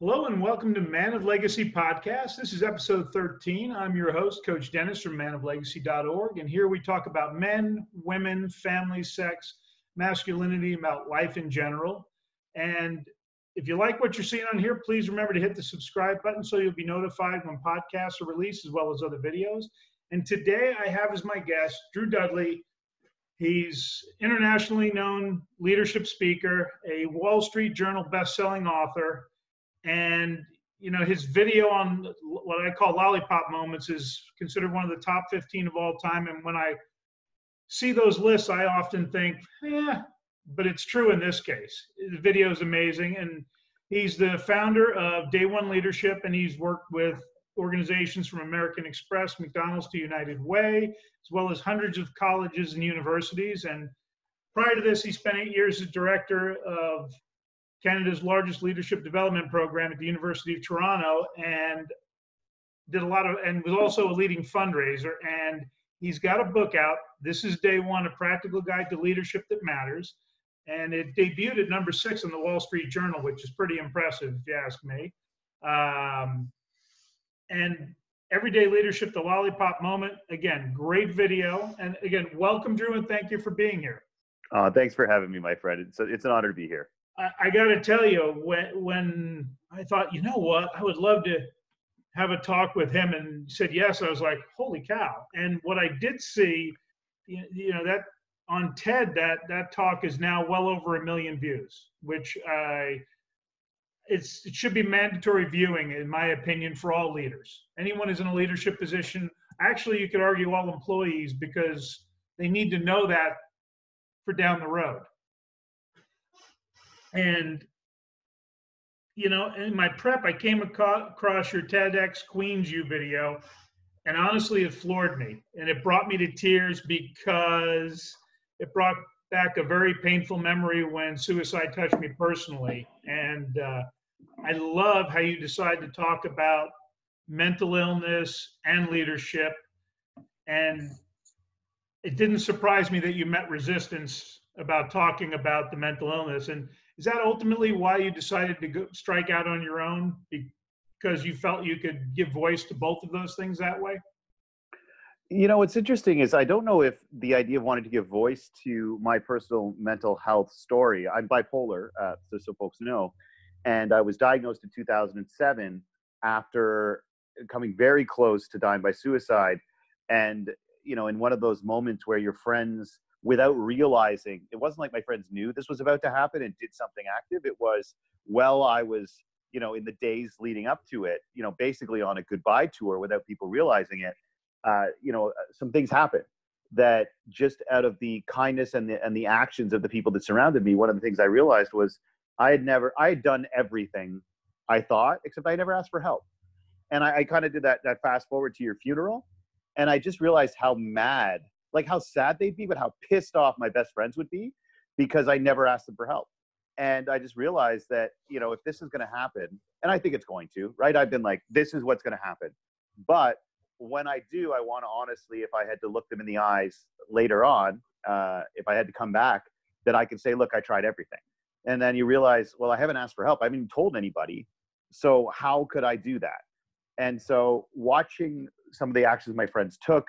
Hello and welcome to Man of Legacy Podcast. This is episode 13. I'm your host, Coach Dennis from manoflegacy.org. And here we talk about men, women, family, sex, masculinity, about life in general. And if you like what you're seeing on here, please remember to hit the subscribe button so you'll be notified when podcasts are released as well as other videos. And today I have as my guest, Drew Dudley. He's internationally known leadership speaker, a Wall Street Journal best-selling author. And, his video on what I call lollipop moments is considered one of the top 15 of all time. And when I see those lists, I often think, but it's true in this case. The video is amazing. And he's the founder of Day One Leadership, and he's worked with organizations from American Express, McDonald's to United Way, as well as hundreds of colleges and universities. And prior to this, he spent 8 years as director of Canada's largest leadership development program at the University of Toronto, and was also a leading fundraiser. And he's got a book out. This is Day One, A Practical Guide to Leadership That Matters. And it debuted at number 6 in the Wall Street Journal, which is pretty impressive, if you ask me. And Everyday Leadership, the Lollipop Moment. Again, great video. And again, welcome, Drew, and thank you for being here. Thanks for having me, my friend. It's an honor to be here. I got to tell you, when I thought, you know what, I would love to have a talk with him, and said yes, I was like, holy cow. And what I did see, that on TED, that talk is now well over 1 million views, which it should be mandatory viewing, in my opinion, for all leaders. Anyone who's in a leadership position, actually, you could argue all employees, because they need to know that for down the road. And, in my prep, I came across your TEDx Queens U video, and honestly, it floored me. And it brought me to tears because it brought back a very painful memory when suicide touched me personally. And I love how you decide to talk about mental illness and leadership. And it didn't surprise me that you met resistance about talking about the mental illness. And is that ultimately why you decided to strike out on your own, because you felt you could give voice to both of those things that way? What's interesting is I don't know if the idea of wanting to give voice to my personal mental health story. I'm bipolar, so folks know, and I was diagnosed in 2007 after coming very close to dying by suicide. And, in one of those moments where your friends, without realizing, it wasn't like my friends knew this was about to happen and did something active. It was, I was, in the days leading up to it, basically on a goodbye tour without people realizing it. Some things happened that, just out of the kindness and the actions of the people that surrounded me, one of the things I realized was I had done everything I thought, except I never asked for help. And I kind of did that fast forward to your funeral. And I just realized how mad, like how sad they'd be, but how pissed off my best friends would be, because I never asked them for help. And I just realized that, if this is going to happen, and I think it's going to, right? I've been like, this is what's going to happen. But when I do, I want to honestly, if I had to look them in the eyes later on, if I had to come back, that I could say, look, I tried everything. And then you realize, well, I haven't asked for help. I haven't even told anybody. So how could I do that? And so watching some of the actions my friends took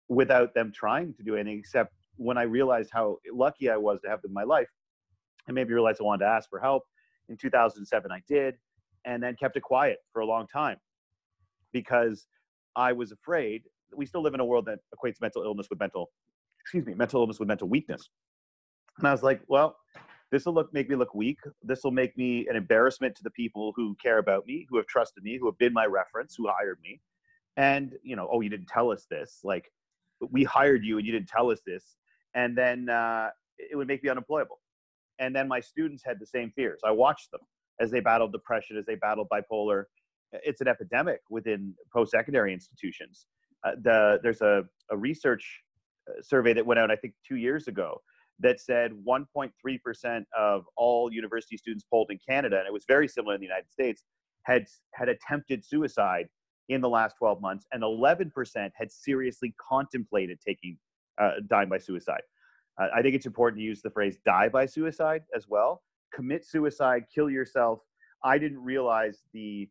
without them trying to do anything, except when I realized how lucky I was to have them in my life, I maybe realized I wanted to ask for help. In 2007, I did, and then kept it quiet for a long time, because I was afraid. We still live in a world that equates mental illness with mental weakness. And I was like, well, this will make me look weak. This will make me an embarrassment to the people who care about me, who have trusted me, who have been my reference, who hired me. And, oh, you didn't tell us this. Like, we hired you and you didn't tell us this. And then it would make me unemployable. And then my students had the same fears. I watched them as they battled depression, as they battled bipolar. It's an epidemic within post-secondary institutions. There's a research survey that went out, I think, 2 years ago, that said 1.3% of all university students polled in Canada, and it was very similar in the United States, had attempted suicide in the last 12 months, and 11% had seriously contemplated dying by suicide. I think it's important to use the phrase die by suicide as well. Commit suicide, kill yourself. I didn't realize the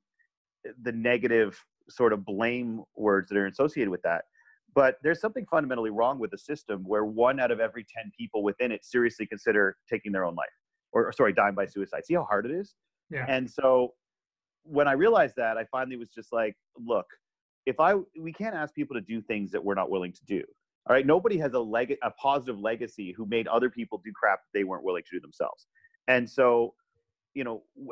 negative sort of blame words that are associated with that. But there's something fundamentally wrong with the system where 1 out of every 10 people within it seriously consider taking their own life, or sorry, dying by suicide. See how hard it is? Yeah. And so when I realized that, I finally was just like, look, we can't ask people to do things that we're not willing to do. All right. Nobody has a positive legacy who made other people do crap that they weren't willing to do themselves. And so,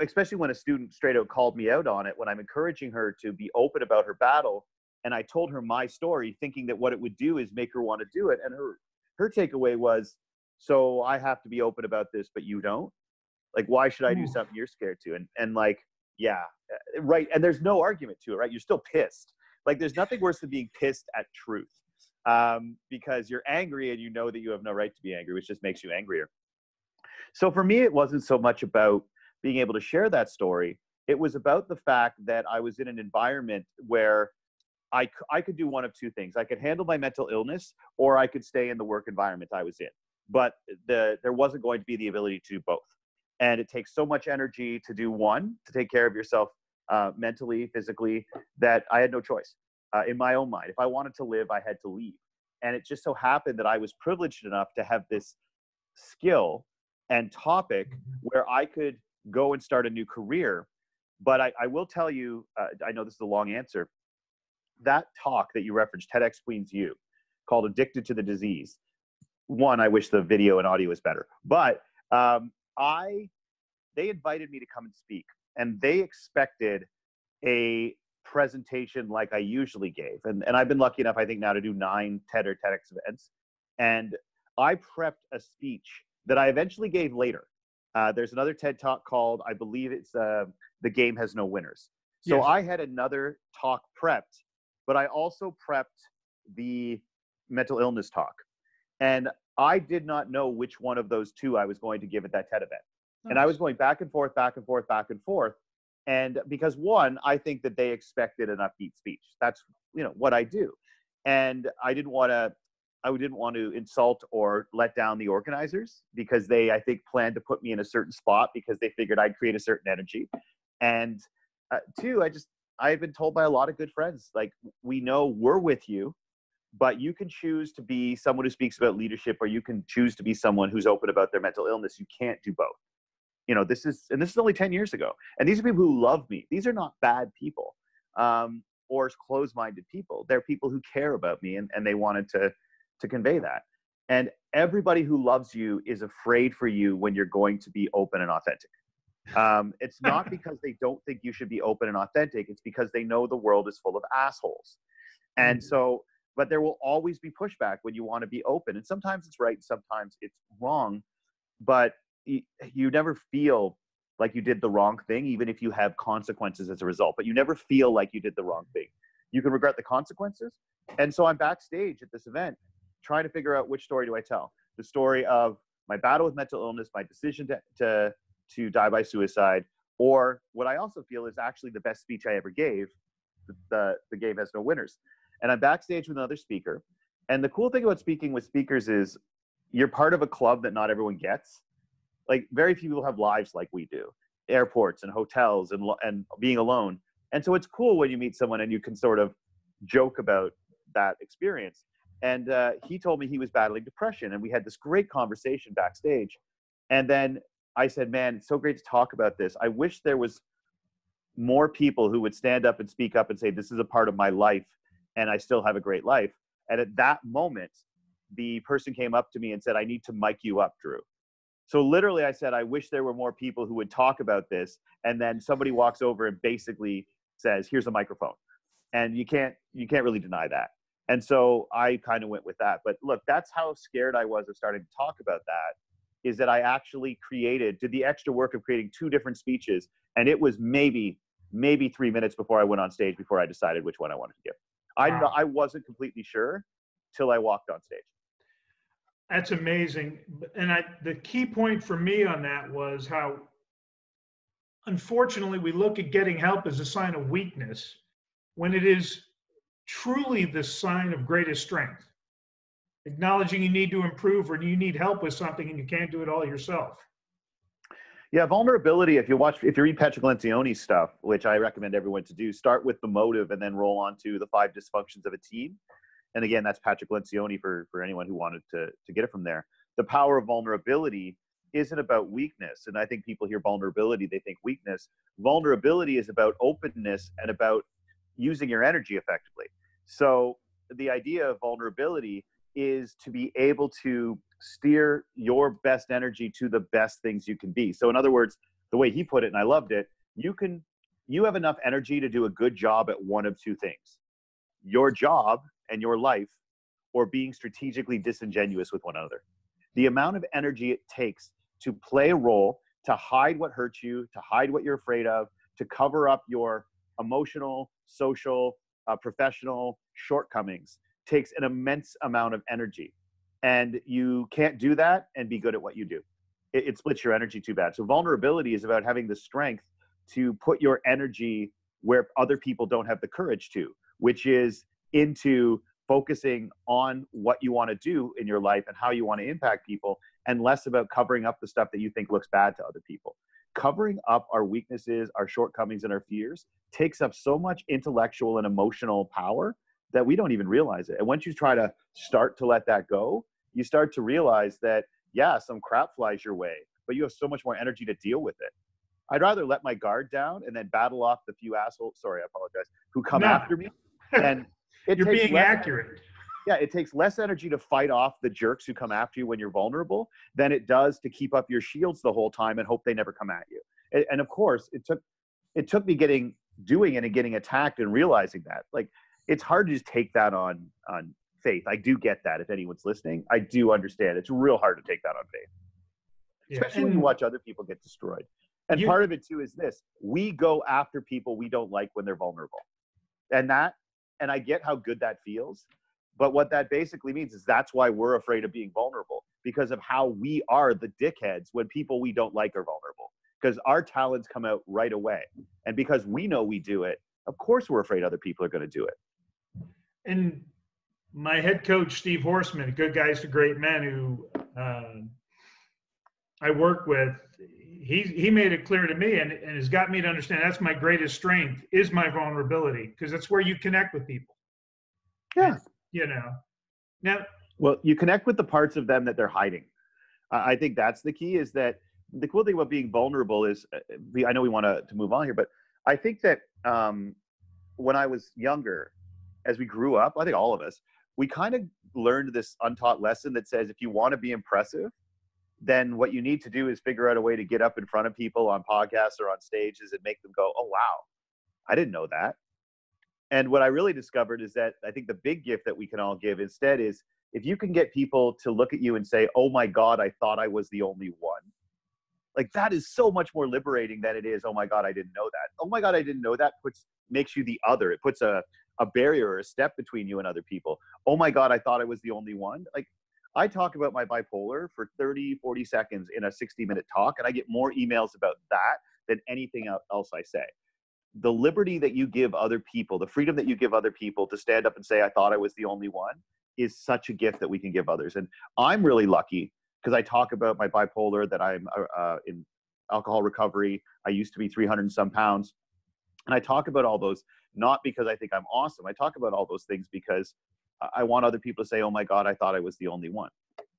especially when a student straight out called me out on it, when I'm encouraging her to be open about her battle, and I told her my story, thinking that what it would do is make her want to do it. And her takeaway was, so I have to be open about this, but you don't? Like, why should I do something you're scared to? And like, yeah, right. And there's no argument to it, right? You're still pissed. Like, there's nothing worse than being pissed at truth, because you're angry and you know that you have no right to be angry, which just makes you angrier. So for me, it wasn't so much about being able to share that story. It was about the fact that I was in an environment where I could do one of two things. I could handle my mental illness, or I could stay in the work environment I was in. But there wasn't going to be the ability to do both. And it takes so much energy to do one, to take care of yourself mentally, physically, that I had no choice in my own mind. If I wanted to live, I had to leave. And it just so happened that I was privileged enough to have this skill and topic where I could go and start a new career. But I will tell you, I know this is a long answer, that talk that you referenced, TEDx Queens U, called Addicted to the Disease. One, I wish the video and audio was better. But they invited me to come and speak, and they expected a presentation like I usually gave. And I've been lucky enough, I think, now to do 9 TED or TEDx events. And I prepped a speech that I eventually gave later. There's another TED talk called, I believe it's The Game Has No Winners. So yes. I had another talk prepped, but I also prepped the mental illness talk. And I did not know which one of those two I was going to give at that TED event. Nice. And I was going back and forth, back and forth, back and forth. And because one, I think that they expected an upbeat speech. That's, what I do. And I didn't want to insult or let down the organizers, because they, I think, planned to put me in a certain spot because they figured I'd create a certain energy. And two, I've been told by a lot of good friends, like, we know we're with you, but you can choose to be someone who speaks about leadership, or you can choose to be someone who's open about their mental illness. You can't do both. This is only 10 years ago. And these are people who love me. These are not bad people or closed-minded people. They're people who care about me, and they wanted to convey that. And everybody who loves you is afraid for you when you're going to be open and authentic. It's not because they don't think you should be open and authentic. It's because they know the world is full of assholes. And so, but there will always be pushback when you want to be open. And sometimes it's right, sometimes it's wrong. But you never feel like you did the wrong thing, even if you have consequences as a result. But you never feel like you did the wrong thing. You can regret the consequences. And so I'm backstage at this event trying to figure out, which story do I tell? The story of my battle with mental illness, my decision to die by suicide, or what I also feel is actually the best speech I ever gave, the Game Has No Winners. And I'm backstage with another speaker. And the cool thing about speaking with speakers is you're part of a club that not everyone gets. Like, very few people have lives like we do, airports and hotels and being alone. And so it's cool when you meet someone and you can sort of joke about that experience. And he told me he was battling depression, and we had this great conversation backstage. And then I said, man, it's so great to talk about this. I wish there was more people who would stand up and speak up and say, this is a part of my life, and I still have a great life. And at that moment, the person came up to me and said, I need to mic you up, Drew. So literally I said, I wish there were more people who would talk about this. And then somebody walks over and basically says, here's a microphone. And you can't really deny that. And so I kind of went with that. But look, that's how scared I was of starting to talk about that, is that I actually did the extra work of creating 2 different speeches. And it was maybe 3 minutes before I went on stage before I decided which one I wanted to give. I wasn't completely sure till I walked on stage. That's amazing. And the key point for me on that was how, unfortunately, we look at getting help as a sign of weakness, when it is truly the sign of greatest strength. Acknowledging you need to improve, or you need help with something and you can't do it all yourself. Yeah, vulnerability, if you read Patrick Lencioni's stuff, which I recommend everyone to do, start with the motive and then roll on to the 5 dysfunctions of a team. And again, that's Patrick Lencioni for anyone who wanted to get it from there. The power of vulnerability isn't about weakness. And I think people hear vulnerability, they think weakness. Vulnerability is about openness and about using your energy effectively. So the idea of vulnerability is to be able to steer your best energy to the best things you can be. So in other words, the way he put it, and I loved it, you have enough energy to do a good job at one of 2 things: your job and your life, or being strategically disingenuous with one another. The amount of energy it takes to play a role, to hide what hurts you, to hide what you're afraid of, to cover up your emotional, social, professional shortcomings takes an immense amount of energy. And you can't do that and be good at what you do. It splits your energy too bad. So vulnerability is about having the strength to put your energy where other people don't have the courage to, which is into focusing on what you want to do in your life and how you want to impact people, and less about covering up the stuff that you think looks bad to other people. Covering up our weaknesses, our shortcomings, and our fears takes up so much intellectual and emotional power that we don't even realize it. And once you try to start to let that go, you start to realize that, yeah, some crap flies your way, but you have so much more energy to deal with it. I'd rather let my guard down and then battle off the few assholes, sorry, I apologize, who come after me. And you're being accurate. Yeah, it takes less energy to fight off the jerks who come after you when you're vulnerable than it does to keep up your shields the whole time and hope they never come at you. And of course, it took me doing it and getting attacked and realizing that. Like, it's hard to just take that on faith. I do get that. If anyone's listening, I do understand. It's real hard to take that on faith, especially when you watch other people get destroyed. And part of it too is this: we go after people we don't like when they're vulnerable, and I get how good that feels. But what that basically means is that's why we're afraid of being vulnerable, because of how we are the dickheads when people we don't like are vulnerable, because our talents come out right away. And because we know we do it, of course we're afraid other people are going to do it. And my head coach, Steve Horseman, Good Guys to Great Men, who I work with, he made it clear to me and has got me to understand that's my greatest strength is my vulnerability, because that's where you connect with people. Yeah. Now, well, you connect with the parts of them that they're hiding. I think that's the key. Is that the cool thing about being vulnerable is, I know we want to move on here, but I think that when I was younger, as we grew up, I think all of us, we kind of learned this untaught lesson that says if you want to be impressive, then what you need to do is figure out a way to get up in front of people on podcasts or on stages and make them go, oh, wow, I didn't know that. And what I really discovered is that I think the big gift that we can all give instead is if you can get people to look at you and say, oh my God, I thought I was the only one. Like, that is so much more liberating than it is, oh my God, I didn't know that. Oh my God, I didn't know that makes you the other. It puts a barrier or a step between you and other people. Oh my God, I thought I was the only one. Like, I talk about my bipolar for 30, 40 seconds in a 60-minute talk, and I get more emails about that than anything else I say. The liberty that you give other people, the freedom that you give other people to stand up and say, I thought I was the only one, is such a gift that we can give others. And I'm really lucky because I talk about my bipolar, that I'm in alcohol recovery. I used to be 300 and some pounds. And I talk about all those, not because I think I'm awesome. I talk about all those things because I want other people to say, oh my God, I thought I was the only one.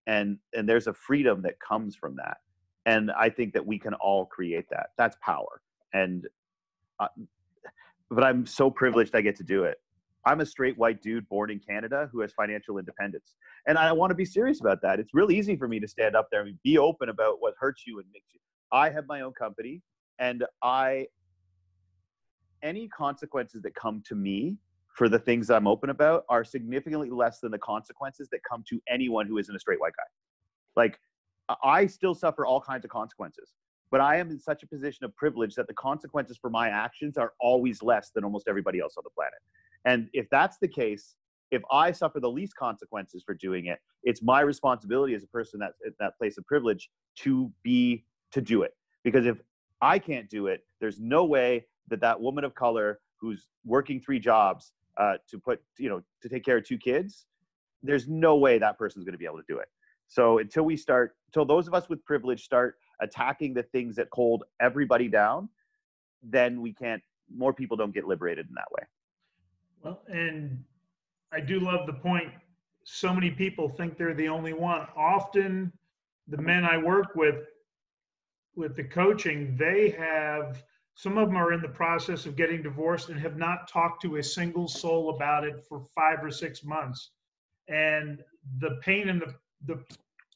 And there's a freedom that comes from that. And I think that we can all create that. That's power. And but I'm so privileged I get to do it. I'm a straight white dude born in Canada who has financial independence. And I want to be serious about that. It's real easy for me to stand up there and be open about what hurts you and makes you. I have my own company, and any consequences that come to me for the things I'm open about are significantly less than the consequences that come to anyone who isn't a straight white guy. Like, I still suffer all kinds of consequences, but I am in such a position of privilege that the consequences for my actions are always less than almost everybody else on the planet. And if that's the case, if I suffer the least consequences for doing it, it's my responsibility as a person that's at that place of privilege to do it. Because if I can't do it, there's no way that woman of color who's working 3 jobs to take care of 2 kids, there's no way that person's going to be able to do it. So until those of us with privilege start attacking the things that hold everybody down, then more people don't get liberated in that way. Well, and I do love the point. So many people think they're the only one. Often the men I work with the coaching, some of them are in the process of getting divorced and have not talked to a single soul about it for 5 or 6 months. And the pain and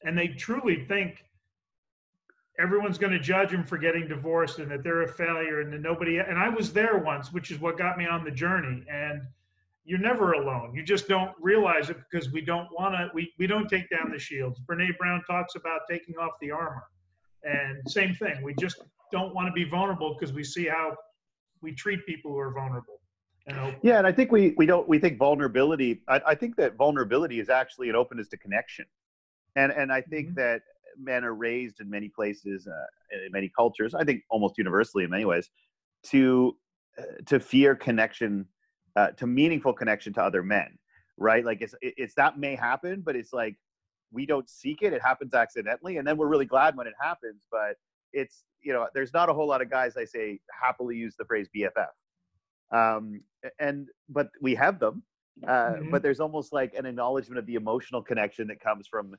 and they truly think everyone's going to judge them for getting divorced and that they're a failure and that and I was there once, which is what got me on the journey. And you're never alone. You just don't realize it because we don't take down the shields. Brene Brown talks about taking off the armor. And same thing, we just don't want to be vulnerable because we see how we treat people who are vulnerable. Yeah, and I think we think vulnerability. I think that vulnerability is actually an openness to connection, and I think that men are raised in many places, in many cultures. I think almost universally in many ways, to fear connection, to meaningful connection to other men, right? Like it's that may happen, but it's like we don't seek it. It happens accidentally, and then we're really glad when it happens. But it's there's not a whole lot of guys, I say, happily use the phrase BFF. But we have them, but there's almost like an acknowledgement of the emotional connection that comes from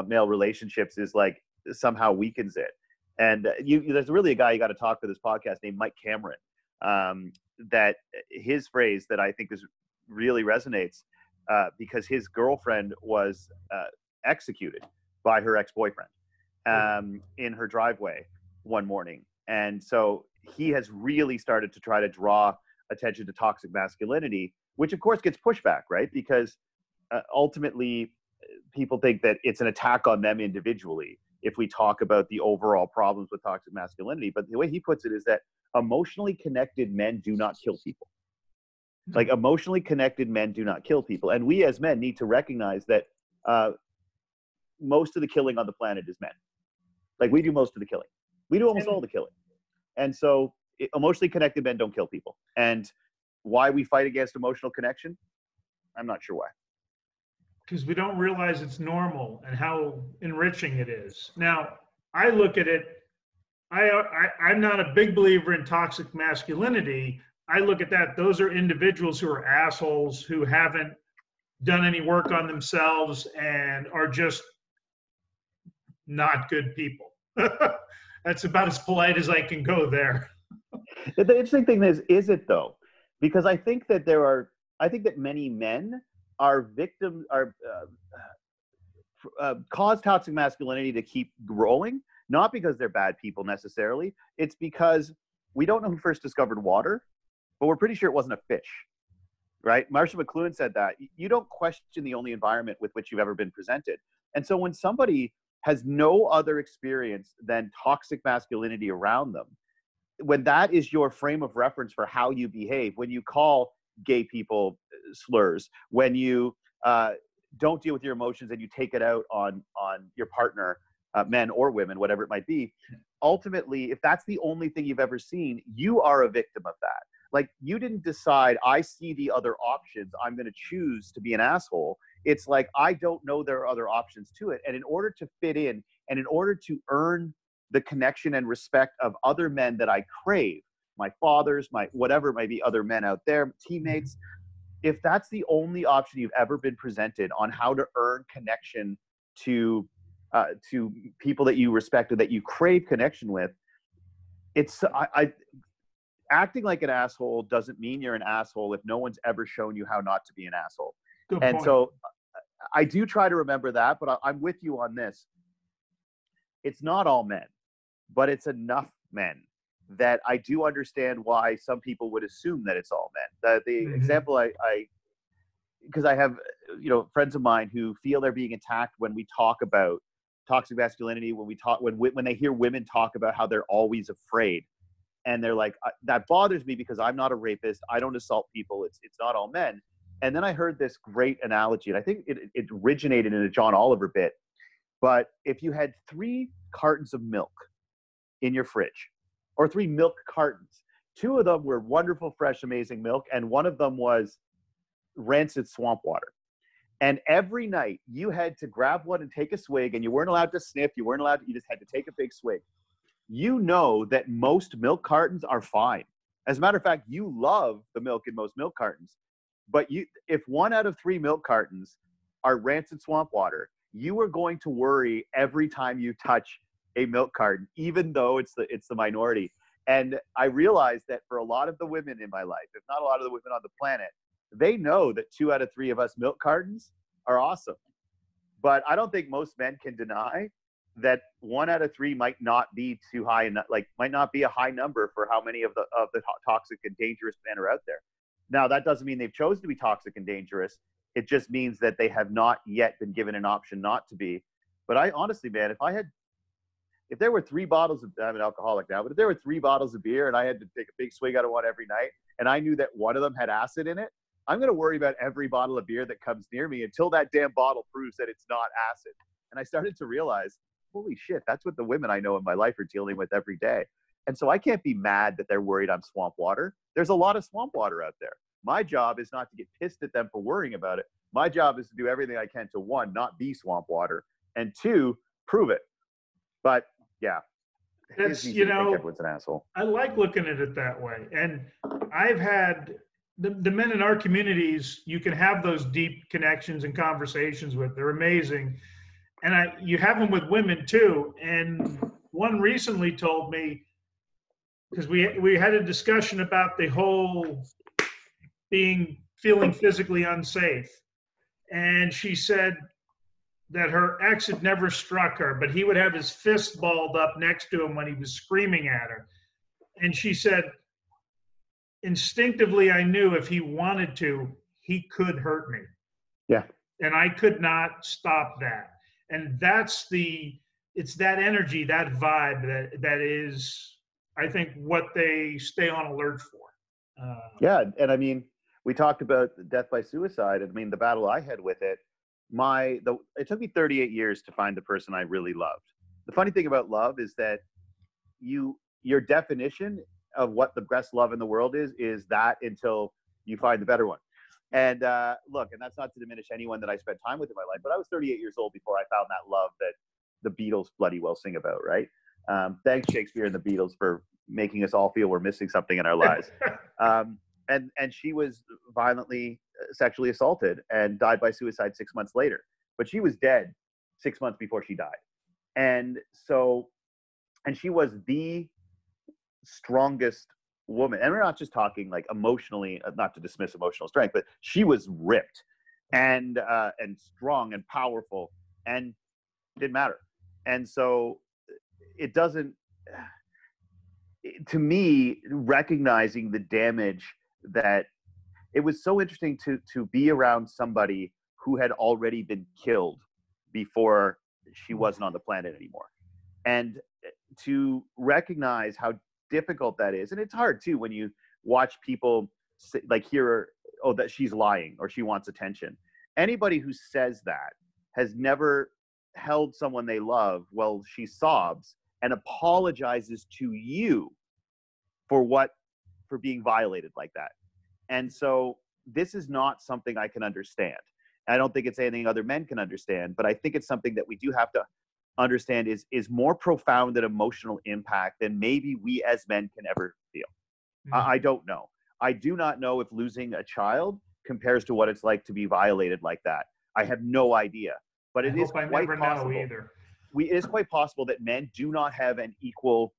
male relationships is like somehow weakens it. And there's really a guy you got to talk to this podcast named Mike Cameron, that his phrase that I think really resonates, because his girlfriend was executed by her ex-boyfriend in her driveway one morning. And so he has really started to try to draw attention to toxic masculinity, which of course gets pushback, right? Because ultimately people think that it's an attack on them individually if we talk about the overall problems with toxic masculinity. But the way he puts it is that emotionally connected men do not kill people. Like emotionally connected men do not kill people. And we as men need to recognize that most of the killing on the planet is men. Like we do most of the killing. We do almost all the killing. And so emotionally connected men don't kill people. And why we fight against emotional connection, I'm not sure why. Because we don't realize it's normal and how enriching it is. Now, I look at it, I'm not a big believer in toxic masculinity. I look at that, those are individuals who are assholes, who haven't done any work on themselves and are just not good people. That's about as polite as I can go there. The interesting thing is it though? Because I think that many men are victims, cause toxic masculinity to keep growing, not because they're bad people necessarily. It's because we don't know who first discovered water, but we're pretty sure it wasn't a fish, right? Marshall McLuhan said that you don't question the only environment with which you've ever been presented. And so when somebody has no other experience than toxic masculinity around them, when that is your frame of reference for how you behave, when you call gay people slurs, when you don't deal with your emotions and you take it out on your partner, men or women, whatever it might be, ultimately, if that's the only thing you've ever seen, you are a victim of that. Like you didn't decide, I see the other options, I'm going to choose to be an asshole. It's like, I don't know there are other options to it. And in order to fit in and in order to earn the connection and respect of other men that I crave, my fathers, my whatever it might be, other men out there, teammates, if that's the only option you've ever been presented on how to earn connection to people that you respect and that you crave connection with, it's acting like an asshole doesn't mean you're an asshole if no one's ever shown you how not to be an asshole. Good and point. So I do try to remember that, but I'm with you on this. It's not all men, but it's enough men that I do understand why some people would assume that it's all men. The example because I have friends of mine who feel they're being attacked when we talk about toxic masculinity, when they hear women talk about how they're always afraid, and they're like, that bothers me because I'm not a rapist, I don't assault people, it's not all men. And then I heard this great analogy, and I think it originated in a John Oliver bit. But if you had 3 cartons of milk in your fridge, or 3 milk cartons, 2 of them were wonderful, fresh, amazing milk, and one of them was rancid swamp water. And every night you had to grab one and take a swig, and you weren't allowed to sniff. You just had to take a big swig. You know that most milk cartons are fine. As a matter of fact, you love the milk in most milk cartons. But if 1 out of 3 milk cartons are rancid swamp water, you are going to worry every time you touch a milk carton, even though it's the minority. And I realized that for a lot of the women in my life, if not a lot of the women on the planet, they know that 2 out of 3 of us milk cartons are awesome. But I don't think most men can deny that 1 out of 3 might not be too high, and might not be a high number for how many of the toxic and dangerous men are out there. Now, that doesn't mean they've chosen to be toxic and dangerous. It just means that they have not yet been given an option not to be. But I honestly, man, if there were 3 bottles of, I'm an alcoholic now, but if there were 3 bottles of beer and I had to take a big swig out of one every night, and I knew that one of them had acid in it, I'm going to worry about every bottle of beer that comes near me until that damn bottle proves that it's not acid. And I started to realize, holy shit, that's what the women I know in my life are dealing with every day. And so I can't be mad that they're worried I'm swamp water. There's a lot of swamp water out there. My job is not to get pissed at them for worrying about it. My job is to do everything I can to, 1, not be swamp water, and 2, prove it. But yeah, That's, think everyone's an asshole. I like looking at it that way. And I've had the men in our communities, you can have those deep connections and conversations with. They're amazing. And you have them with women too. And one recently told me, because we had a discussion about the whole feeling physically unsafe. And she said that her ex had never struck her, but he would have his fist balled up next to him when he was screaming at her. And she said, instinctively, I knew if he wanted to, he could hurt me. Yeah. And I could not stop that. And it's that energy, that vibe that is, I think, what they stay on alert for. Yeah. And I mean, we talked about death by suicide. I mean, the battle I had with it, it took me 38 years to find the person I really loved. The funny thing about love is that your definition of what the best love in the world is that until you find the better one. And look, and that's not to diminish anyone that I spent time with in my life, but I was 38 years old before I found that love that the Beatles bloody well sing about, right? Thanks, Shakespeare and the Beatles, for making us all feel we're missing something in our lives. And she was violently sexually assaulted and died by suicide 6 months later. But she was dead 6 months before she died. And she was the strongest woman. And we're not just talking like emotionally, not to dismiss emotional strength, but she was ripped and strong and powerful, and didn't matter. And so it doesn't, to me, recognizing the damage that it was so interesting to be around somebody who had already been killed before she wasn't on the planet anymore. And to recognize how difficult that is. And it's hard too when you watch people hear, oh, that she's lying or she wants attention. Anybody who says that has never held someone they love while she sobs and apologizes to you for being violated like that. And so this is not something I can understand. I don't think it's anything other men can understand, but I think it's something that we do have to understand is more profound and emotional impact than maybe we as men can ever feel. Mm-hmm. I don't know. I do not know if losing a child compares to what it's like to be violated like that. I have no idea. But it is quite possible. It is quite possible that men do not have an equal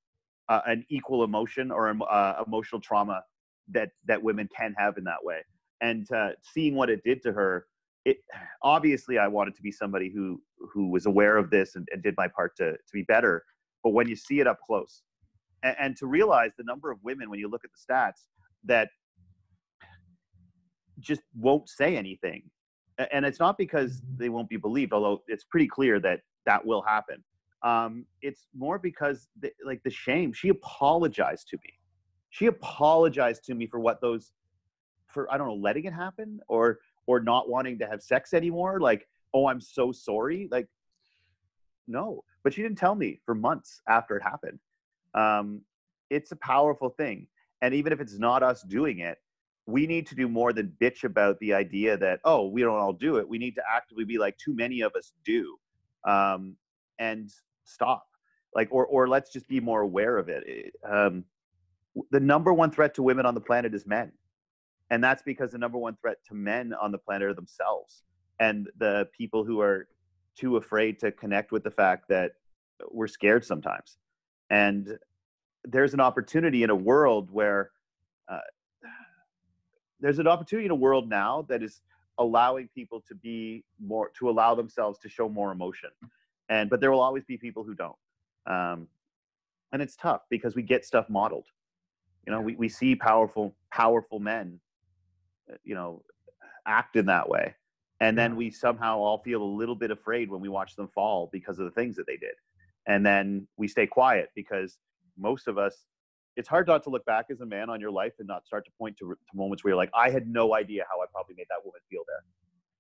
emotion or emotional trauma that women can have in that way. And seeing what it did to her, obviously I wanted to be somebody who was aware of this and did my part to be better. But when you see it up close, and to realize the number of women, when you look at the stats, that just won't say anything. And it's not because they won't be believed, although it's pretty clear that will happen. It's more because the shame. She apologized to me. She apologized to me for I don't know, letting it happen or not wanting to have sex anymore. Like, oh, I'm so sorry. Like, no, but she didn't tell me for months after it happened. It's a powerful thing. And even if it's not us doing it, we need to do more than bitch about the idea that, oh, we don't all do it. We need to actively be like, too many of us do, and stop. Like, or let's just be more aware of it. The number one threat to women on the planet is men. And that's because the number one threat to men on the planet are themselves and the people who are too afraid to connect with the fact that we're scared sometimes. And there's an opportunity in a world where there's an opportunity in a world now that is allowing people to be more, to allow themselves to show more emotion. But there will always be people who don't. And it's tough because we get stuff modeled. You know, we see powerful men, you know, act in that way. And then we somehow all feel a little bit afraid when we watch them fall because of the things that they did. And then we stay quiet because most of us, it's hard not to look back as a man on your life and not start to point to moments where you're like, I had no idea how I probably made that woman feel there.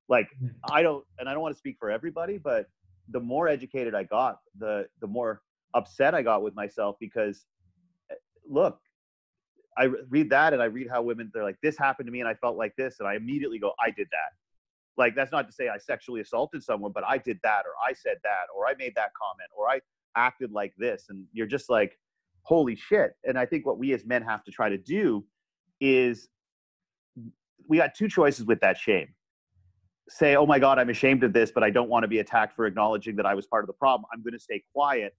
Like, I don't want to speak for everybody, but the more educated I got, the more upset I got with myself because, look, I read that and I read how women, they're like, this happened to me and I felt like this. And I immediately go, I did that. Like, that's not to say I sexually assaulted someone, but I did that, or I said that, or I made that comment, or I acted like this. And you're just like, holy shit. And I think what we as men have to try to do is, we got two choices with that shame. Say, oh my God, I'm ashamed of this, but I don't want to be attacked for acknowledging that I was part of the problem. I'm going to stay quiet.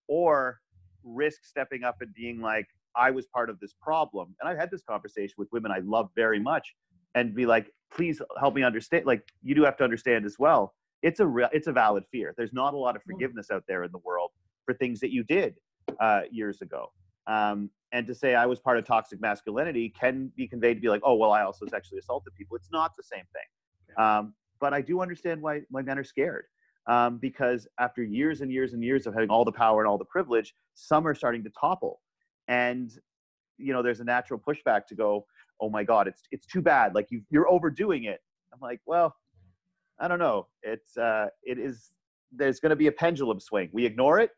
Or risk stepping up and being like, I was part of this problem. And I've had this conversation with women I love very much and be like, please help me understand. Like, you do have to understand as well. It's a valid fear. There's not a lot of forgiveness out there in the world for things that you did years ago. And to say I was part of toxic masculinity can be conveyed to be like, oh, well, I also sexually assaulted people. It's not the same thing. But I do understand why men are scared. Because after years and years and years of having all the power and all the privilege, some are starting to topple. And, you know, there's a natural pushback to go, oh my God, it's too bad. Like, you're overdoing it. I'm like, well, I don't know. There's going to be a pendulum swing. We ignore it.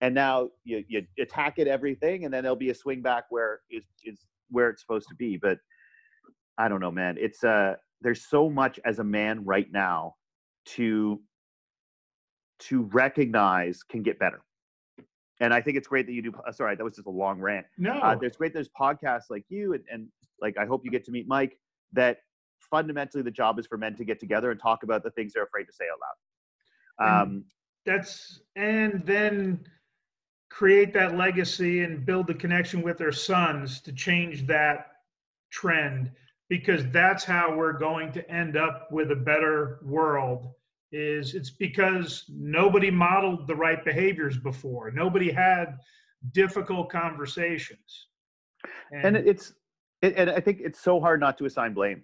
And now you attack it, everything. And then there'll be a swing back where is where it's supposed to be. But I don't know, man. There's so much as a man right now to recognize can get better. And I think it's great that you do. Sorry, that was just a long rant. No, there's podcasts like you and like, I hope you get to meet Mike, that fundamentally the job is for men to get together and talk about the things they're afraid to say out loud. And then create that legacy and build the connection with their sons to change that trend, because that's how we're going to end up with a better world. It's because nobody modeled the right behaviors before. Nobody had difficult conversations. And I think it's so hard not to assign blame.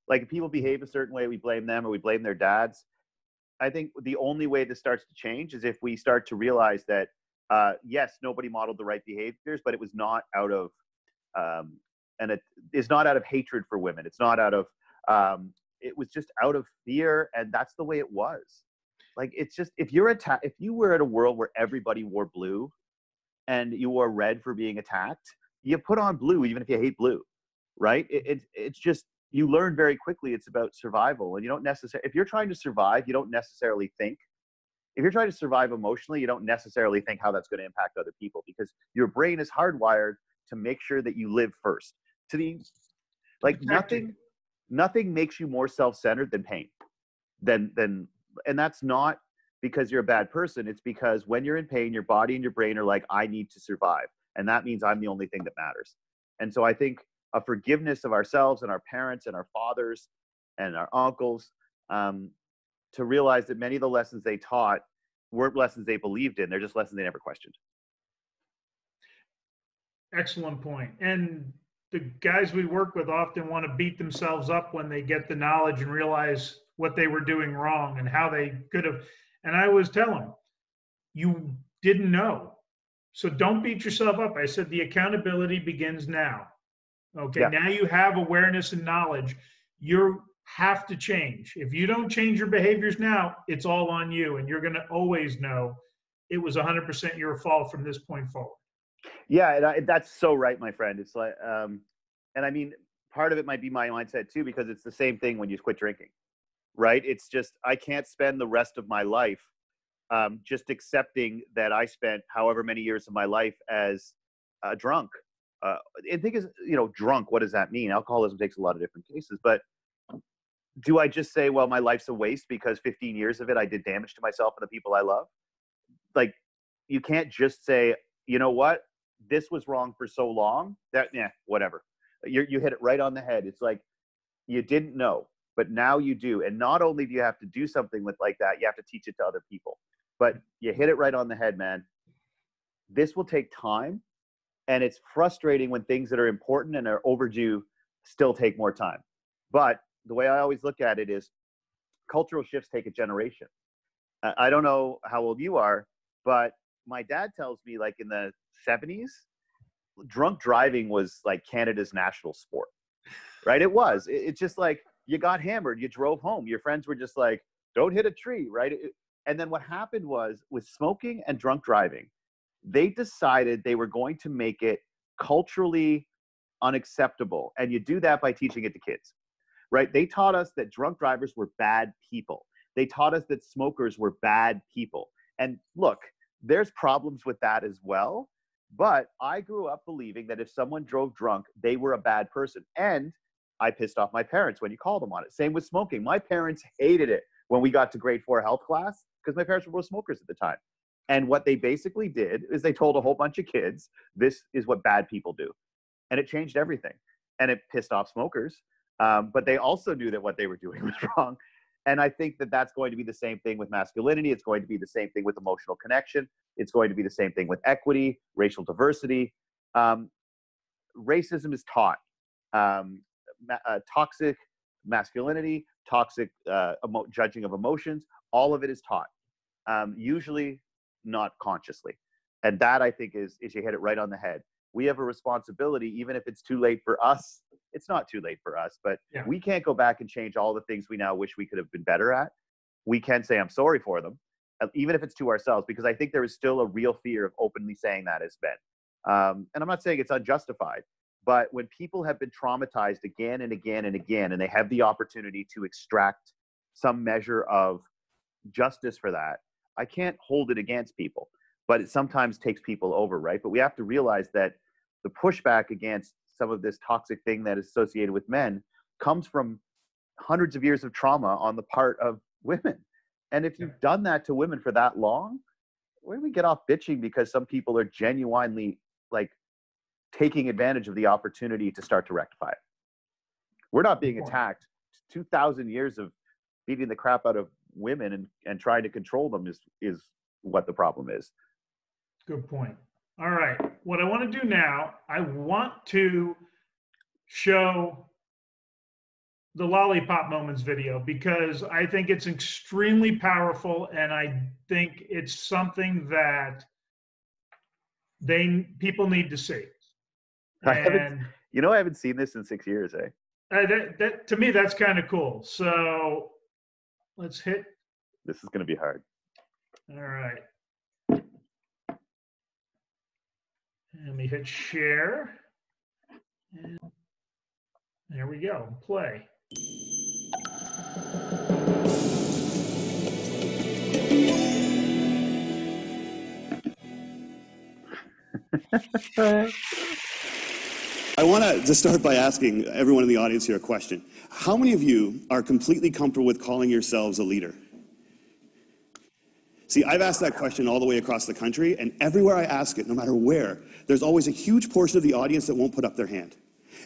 Like, if people behave a certain way, we blame them or we blame their dads. I think the only way this starts to change is if we start to realize that, yes, nobody modeled the right behaviors, but it was not out of, and it is not out of hatred for women. It's not out of, it was just out of fear, and that's the way it was. Like, it's just, if you were at a world where everybody wore blue and you wore red for being attacked, you put on blue even if you hate blue, right? It's just, you learn very quickly it's about survival, and you don't necessarily, if you're trying to survive, you don't necessarily think. If you're trying to survive emotionally, you don't necessarily think how that's going to impact other people, because your brain is hardwired to make sure that you live first. Nothing makes you more self-centered than pain. And that's not because you're a bad person. It's because when you're in pain, your body and your brain are like, I need to survive. And that means I'm the only thing that matters. And so I think a forgiveness of ourselves and our parents and our fathers and our uncles, to realize that many of the lessons they taught weren't lessons they believed in. They're just lessons they never questioned. Excellent point. And the guys we work with often want to beat themselves up when they get the knowledge and realize what they were doing wrong and how they could have. And I always tell them, you didn't know. So don't beat yourself up. I said the accountability begins now. Okay, yeah. Now you have awareness and knowledge. You have to change. If you don't change your behaviors now, it's all on you. And you're going to always know it was 100% your fault from this point forward. Yeah, and that's so right, my friend. It's like, and I mean, part of it might be my mindset too, because it's the same thing when you quit drinking, right? It's just, I can't spend the rest of my life just accepting that I spent however many years of my life as drunk. And think is, drunk, what does that mean? Alcoholism takes a lot of different cases, but do I just say, well, my life's a waste because 15 years of it, I did damage to myself and the people I love? Like, you can't just say, you know what, this was wrong for so long that, whatever. You hit it right on the head. It's like, you didn't know, but now you do. And not only do you have to do something like that, you have to teach it to other people. But you hit it right on the head, man. This will take time. And it's frustrating when things that are important and are overdue still take more time. But the way I always look at it is cultural shifts take a generation. I don't know how old you are, but my dad tells me, like, in the 70s, drunk driving was like Canada's national sport, right? It was. It's just like, you got hammered, you drove home. Your friends were just like, don't hit a tree, right? And then what happened was, with smoking and drunk driving, they decided they were going to make it culturally unacceptable. And you do that by teaching it to kids, right? They taught us that drunk drivers were bad people. They taught us that smokers were bad people. And look, there's problems with that as well. But I grew up believing that if someone drove drunk, they were a bad person. And I pissed off my parents when you called them on it. Same with smoking. My parents hated it when we got to grade 4 health class, because my parents were both smokers at the time. And what they basically did is they told a whole bunch of kids, this is what bad people do. And it changed everything. And it pissed off smokers. But they also knew that what they were doing was wrong. And I think that that's going to be the same thing with masculinity. It's going to be the same thing with emotional connection. It's going to be the same thing with equity, racial diversity. Racism is taught. Toxic masculinity, toxic judging of emotions, all of it is taught. Usually not consciously. And that, I think, is you hit it right on the head. We have a responsibility, even if it's too late for us. It's not too late for us, but we can't go back and change all the things we now wish we could have been better at. We can say, I'm sorry for them, even if it's to ourselves, because I think there is still a real fear of openly saying that as men. And I'm not saying it's unjustified, but when people have been traumatized again and again and again, and they have the opportunity to extract some measure of justice for that, I can't hold it against people, but it sometimes takes people over, right? But we have to realize that the pushback against some of this toxic thing that is associated with men comes from hundreds of years of trauma on the part of women. And if you've done that to women for that long, where do we get off bitching because some people are genuinely like taking advantage of the opportunity to start to rectify it? We're not being attacked. 2,000 years of beating the crap out of women and trying to control them is what the problem is. Good point. All right. What I want to do now, I want to show the Lollipop Moments video, because I think it's extremely powerful, and I think it's something that people need to see. I haven't seen this in 6 years, eh? That to me, that's kind of cool. So let's hit. This is going to be hard. All right. Let me hit share. And there we go. Play. I want to just start by asking everyone in the audience here a question. How many of you are completely comfortable with calling yourselves a leader? See, I've asked that question all the way across the country, and everywhere I ask it, no matter where, there's always a huge portion of the audience that won't put up their hand.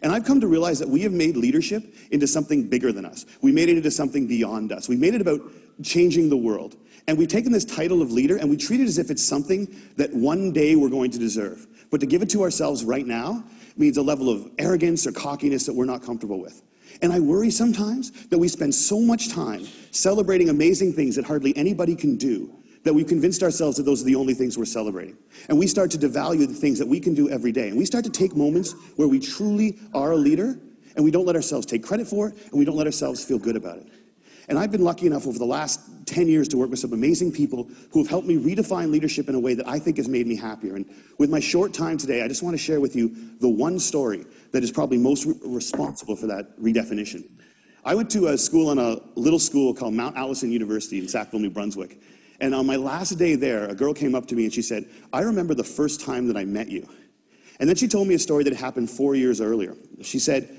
And I've come to realize that we have made leadership into something bigger than us. We made it into something beyond us. We made it about changing the world. And we've taken this title of leader and we treat it as if it's something that one day we're going to deserve. But to give it to ourselves right now means a level of arrogance or cockiness that we're not comfortable with. And I worry sometimes that we spend so much time celebrating amazing things that hardly anybody can do, that we've convinced ourselves that those are the only things we're celebrating. And we start to devalue the things that we can do every day. And we start to take moments where we truly are a leader, and we don't let ourselves take credit for it, and we don't let ourselves feel good about it. And I've been lucky enough over the last 10 years to work with some amazing people who have helped me redefine leadership in a way that I think has made me happier. And with my short time today, I just want to share with you the one story that is probably most responsible for that redefinition. I went to a school on a little school called Mount Allison University in Sackville, New Brunswick. And on my last day there, a girl came up to me and she said, I remember the first time that I met you. And then she told me a story that happened 4 years earlier. She said,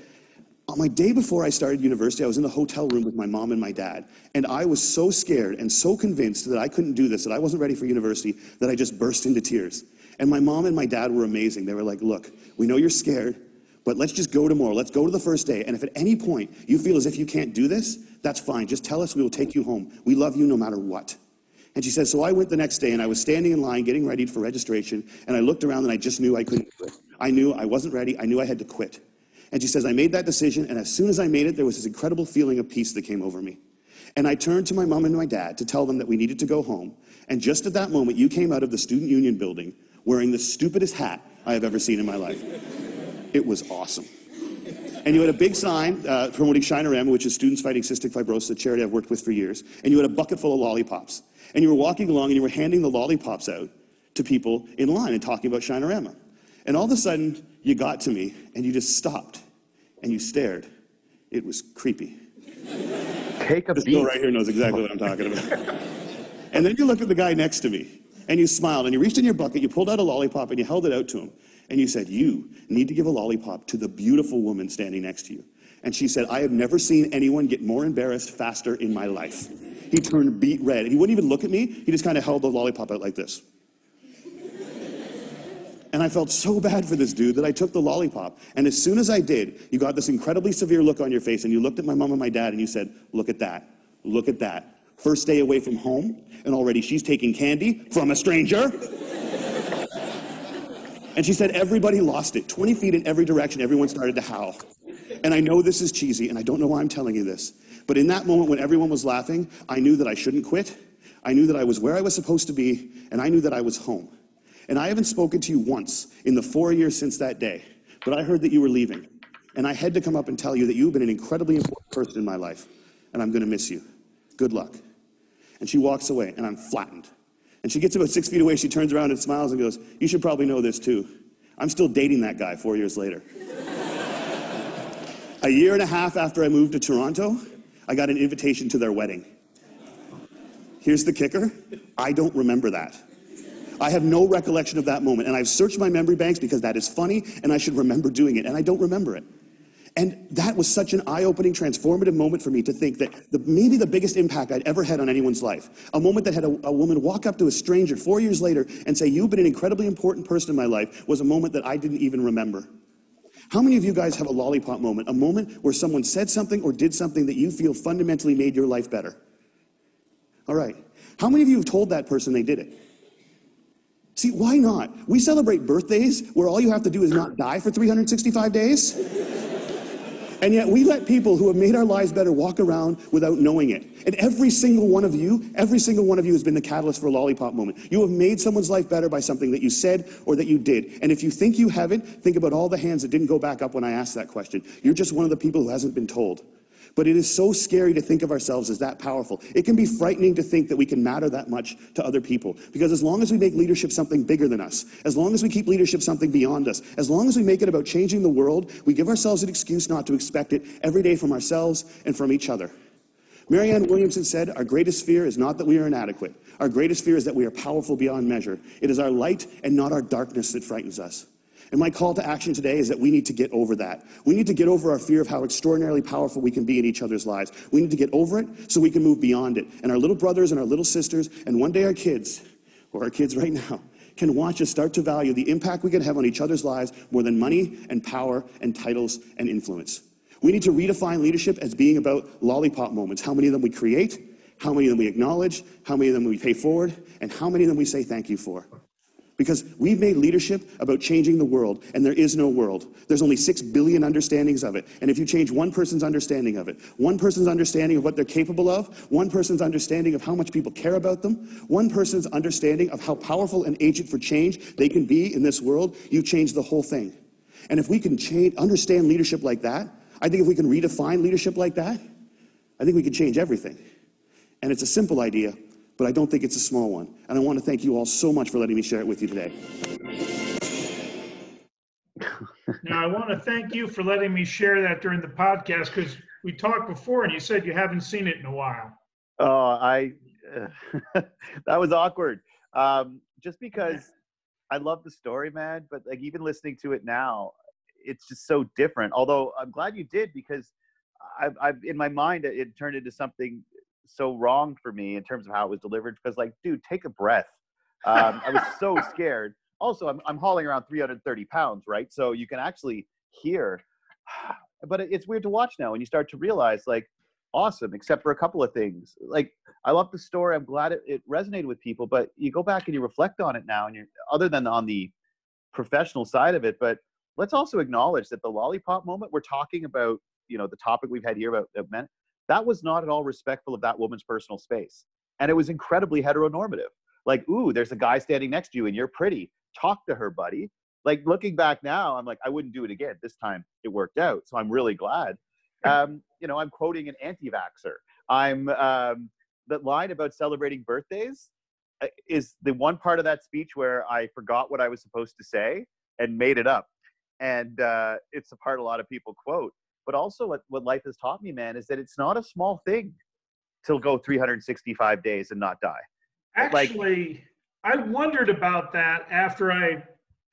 on my day before I started university, I was in the hotel room with my mom and my dad. And I was so scared and so convinced that I couldn't do this, that I wasn't ready for university, that I just burst into tears. And my mom and my dad were amazing. They were like, look, we know you're scared, but let's just go tomorrow. Let's go to the first day. And if at any point you feel as if you can't do this, that's fine. Just tell us, we will take you home. We love you no matter what. And she says, so I went the next day and I was standing in line getting ready for registration. And I looked around and I just knew I couldn't do it. I knew I wasn't ready. I knew I had to quit. And she says, I made that decision. And as soon as I made it, there was this incredible feeling of peace that came over me. And I turned to my mom and my dad to tell them that we needed to go home. And just at that moment, you came out of the student union building wearing the stupidest hat I have ever seen in my life. It was awesome. And you had a big sign promoting Shinorama, which is Students Fighting Cystic Fibrosis, a charity I've worked with for years. And you had a bucket full of lollipops. And you were walking along and you were handing the lollipops out to people in line and talking about Shinorama. And all of a sudden, you got to me and you just stopped and you stared. It was creepy. Take a this beat. girl right here knows exactly what I'm talking about. And then you looked at the guy next to me and you smiled and you reached in your bucket, you pulled out a lollipop and you held it out to him. And you said, you need to give a lollipop to the beautiful woman standing next to you. And she said, I have never seen anyone get more embarrassed faster in my life. He turned beet red. And he wouldn't even look at me. He just kind of held the lollipop out like this. And I felt so bad for this dude that I took the lollipop. And as soon as I did, you got this incredibly severe look on your face. And you looked at my mom and my dad and you said, look at that. Look at that. First day away from home. And already she's taking candy from a stranger. And she said, everybody lost it. 20 feet in every direction, everyone started to howl. And I know this is cheesy, and I don't know why I'm telling you this. But in that moment when everyone was laughing, I knew that I shouldn't quit. I knew that I was where I was supposed to be, and I knew that I was home. And I haven't spoken to you once in the 4 years since that day, but I heard that you were leaving. And I had to come up and tell you that you've been an incredibly important person in my life, and I'm going to miss you. Good luck. And she walks away, and I'm flattened. And she gets about 6 feet away, she turns around and smiles and goes, you should probably know this too. I'm still dating that guy 4 years later. A year and a half after I moved to Toronto, I got an invitation to their wedding. Here's the kicker, I don't remember that. I have no recollection of that moment, and I've searched my memory banks because that is funny, and I should remember doing it, and I don't remember it. And that was such an eye-opening, transformative moment for me to think that maybe the biggest impact I'd ever had on anyone's life, a moment that had a woman walk up to a stranger 4 years later and say, you've been an incredibly important person in my life, was a moment that I didn't even remember. How many of you guys have a lollipop moment, a moment where someone said something or did something that you feel fundamentally made your life better? All right. How many of you have told that person they did it? See, why not? We celebrate birthdays where all you have to do is not die for 365 days. And yet we let people who have made our lives better walk around without knowing it. And every single one of you has been the catalyst for a lollipop moment. You have made someone's life better by something that you said or that you did. And if you think you haven't, think about all the hands that didn't go back up when I asked that question. You're just one of the people who hasn't been told. But it is so scary to think of ourselves as that powerful. It can be frightening to think that we can matter that much to other people. Because as long as we make leadership something bigger than us, as long as we keep leadership something beyond us, as long as we make it about changing the world, we give ourselves an excuse not to expect it every day from ourselves and from each other. Marianne Williamson said, our greatest fear is not that we are inadequate. Our greatest fear is that we are powerful beyond measure. It is our light and not our darkness that frightens us. And my call to action today is that we need to get over that. We need to get over our fear of how extraordinarily powerful we can be in each other's lives. We need to get over it so we can move beyond it. And our little brothers and our little sisters, and one day our kids, or our kids right now, can watch us start to value the impact we can have on each other's lives more than money and power and titles and influence. We need to redefine leadership as being about lollipop moments. How many of them we create, how many of them we acknowledge, how many of them we pay forward, and how many of them we say thank you for. Because we've made leadership about changing the world, and there is no world. There's only 6 billion understandings of it. And if you change one person's understanding of it, one person's understanding of what they're capable of, one person's understanding of how much people care about them, one person's understanding of how powerful an agent for change they can be in this world, you change the whole thing. And if we can understand leadership like that, I think if we can redefine leadership like that, I think we can change everything. And it's a simple idea, but I don't think it's a small one. And I want to thank you all so much for letting me share it with you today. Now, Now, I want to thank you for letting me share that during the podcast, because we talked before and you said you haven't seen it in a while. Oh, that was awkward. Just because I love the story, man, but like even listening to it now, it's just so different. Although I'm glad you did, because I've in my mind, it turned into something so wrong for me in terms of how it was delivered. Because like, dude, take a breath. I was so scared. Also, I'm hauling around 330 pounds, right? So you can actually hear, but it's weird to watch now when you start to realize, like, awesome, except for a couple of things. Like, I love the story. I'm glad it resonated with people, but you go back and you reflect on it now, and you're, other than on the professional side of it, but let's also acknowledge that the lollipop moment we're talking about, the topic we've had here about men, that was not at all respectful of that woman's personal space. And it was incredibly heteronormative. Like, ooh, there's a guy standing next to you and you're pretty. Talk to her, buddy. Like, looking back now, I'm like, I wouldn't do it again. This time it worked out. So I'm really glad. I'm quoting an anti-vaxxer. That line about celebrating birthdays is the one part of that speech where I forgot what I was supposed to say and made it up. And it's a part a lot of people quote. But also what life has taught me, man, is that it's not a small thing to go 365 days and not die. Actually, I wondered about that after I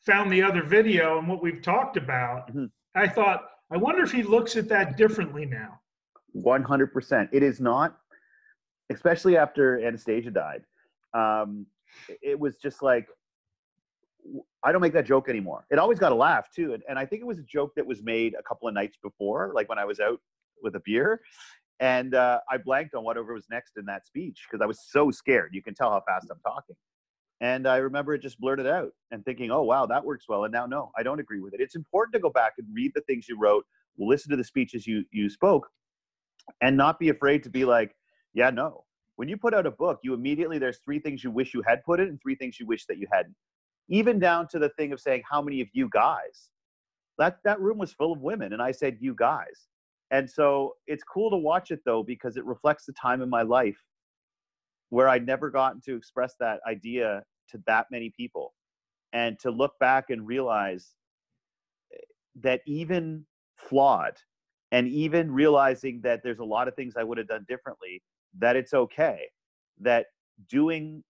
found the other video and what we've talked about. Mm-hmm. I thought, I wonder if he looks at that differently now. 100%. It is not, especially after Anastasia died. It was just like, I don't make that joke anymore. It always got a laugh too. And I think it was a joke that was made a couple of nights before, like when I was out with a beer. And I blanked on whatever was next in that speech because I was so scared. You can tell how fast I'm talking. And I remember it just blurted out and thinking, oh, wow, that works well. And now, no, I don't agree with it. It's important to go back and read the things you wrote, listen to the speeches you spoke, and not be afraid to be like, yeah, no. When you put out a book, you immediately, there's 3 things you wish you had put in and 3 things you wish that you hadn't. Even down to the thing of saying, how many of you guys? That room was full of women, and I said, you guys. And so it's cool to watch it, though, because it reflects the time in my life where I'd never gotten to express that idea to that many people. And to look back and realize that even flawed, and even realizing that there's a lot of things I would have done differently, that it's okay. That doing